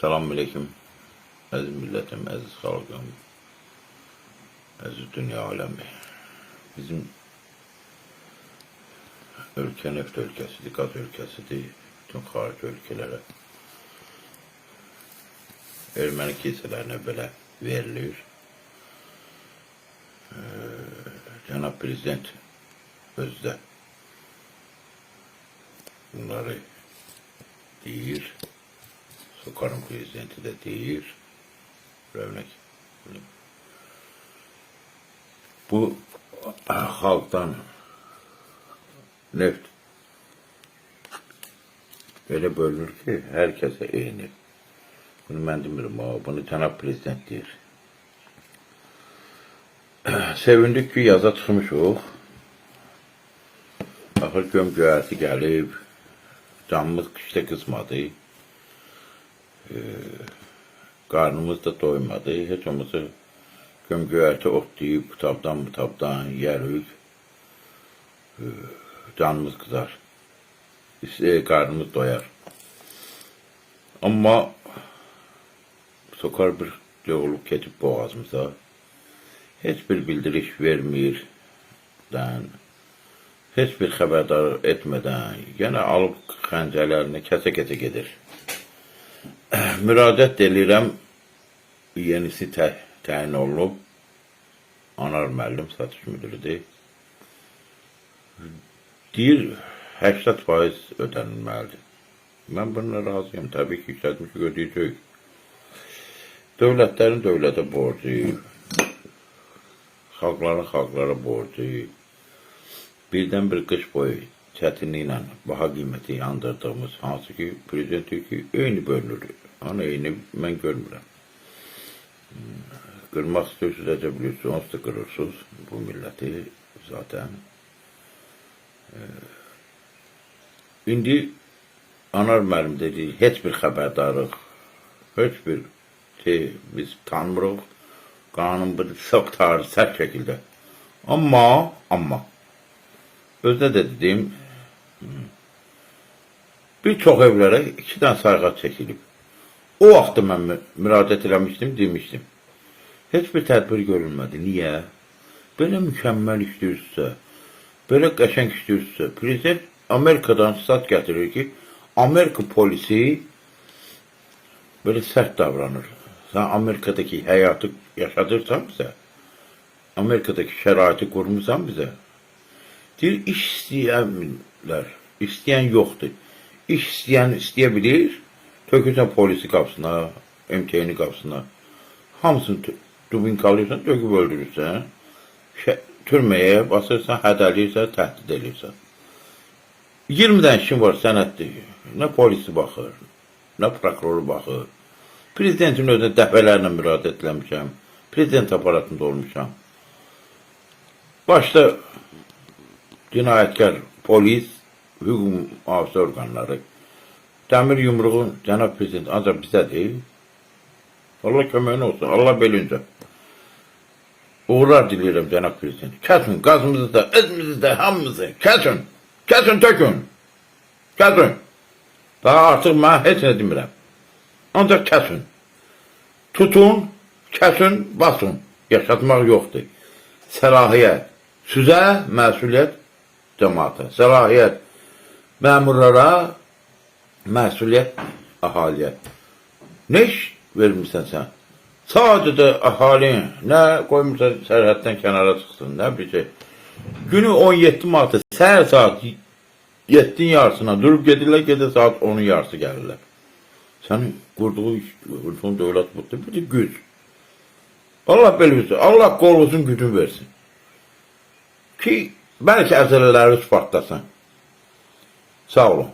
Selamun Aleyküm. Aziz milletim, aziz halkım, aziz dünya alemi. Bizim ülke neft ülkesidir, gaz ülkesidir. Bütün xarici ülkelere erməni kilsələrinə belə verilir. Cənab Prezident özü də bunları deyir. Sokarın prezidenti de deyir. Rövnək. Bu halktan neft öyle bölünür ki herkese eyni. Bunu mən demirim, bunu Cənab Prezident deyir. Sevindik ki yaza çıxmışıq. Axır göm-göyərti gəlib. Canımız qışda qızmadı. Qarnımız da doymadı. Heç olmasa göm-göyərti otlayıb, butabdan yerik. Canımız qızar. Qarnımız doyar. Amma sokar bir yolub keçib boğazımıza. Heç bir bildiriş vermir. Heç bir xəbərdar etmədən, yenə alıb xəncərlərini kəsə-kəsə gedir. Müraciət edirəm, yenisi təyin olunub. Anar müəllim satış müdürüdür. Deyir, 80% ödənilməlidir. Mən bununla razıyım. Təbii ki, işlətmişik ödəyəcək. Dövlətlərin dövlətə borcu, xalqların xalqlara borcu, birdən bir qış boyu çətinliklə baha qiyməti yandırdığımız, hansı ki, prezident deyir ki, eyni bölünür. Hani eyni mən görmürəm. Qırmaq istəyirsiniz, əcə bilirsiniz, onsuz da qırırsınız bu milləti zaten. İndi Anar müəllim dedi, heç bir xəbərdarıq, heç bir biz tanımırıq, qanun bir çox tarih, sərt şəkildə. Amma, özdə də dedim, bir çox evlərə 2 dənə sayğac çəkilib. O vaxtda mən müraciət eləmişdim, demişdim. Heç bir tədbir görülmədi. Niyə? Belə mükəmməl işləyirsə, belə qəşəng işləyirsə, prezident Amerikadan stat gətirir ki, Amerika polisi böyle sert davranır. Sen Amerika'daki hayatı yaşadırsan bize, Amerika'daki şəraiti kurmuşsan bize. Deyir, iş istəyənlər, istəyən yoxdur. İş istəyən istəyə tökürsən polisi qapısına, MTN-i qapısına. Hamısını dubinkalıysan, töküb öldürürsən. Türməyə basırsan, hədəliyirsən, təhdid edirsən. 20 dənə işin var sənətdir. Nə polisi baxır, nə prokuroru baxır. Prezidentin özünə dəfələrlə müraciət eləmişəm. Prezident aparatında olmuşam. Başda cinayətkar polis, hüquq mühafizə orqanları. Dəmir yumruğun Cənab Prezident ancaq bizə deyil. Allah köməyin olsun, Allah belincə. Uğurlar diləyirəm Cənab Prezident. Kəsin qazımızı da, özümüzü də, hamımızı. Kəsin, tökün. Kəsin. Daha artıq mən heç nə demirəm. Ancaq kəsin. Tutun, kəsin, basın. Yaşatmaq yoxdur. Səlahiyyət. Sizə məsuliyyət cəmaata. Səlahiyyət məmurlara, məsuliyyət əhaliyə. Nə iş vermirsən sən? Sadəcə əhalin nə qoymursan sərhəddən kənara çıxsın, nə bir şey. Günü 17 Mart'ta səhər saat 7'in yarısına durub gedirlər, saat 10'un yarısı gəlirlər. Sənin qurduğu dövlət budur, bir de güc. Allah belirsin, Allah qollusun, gücün versin. Ki, bəlkə əzələləri ispartlasın. Sağ olun.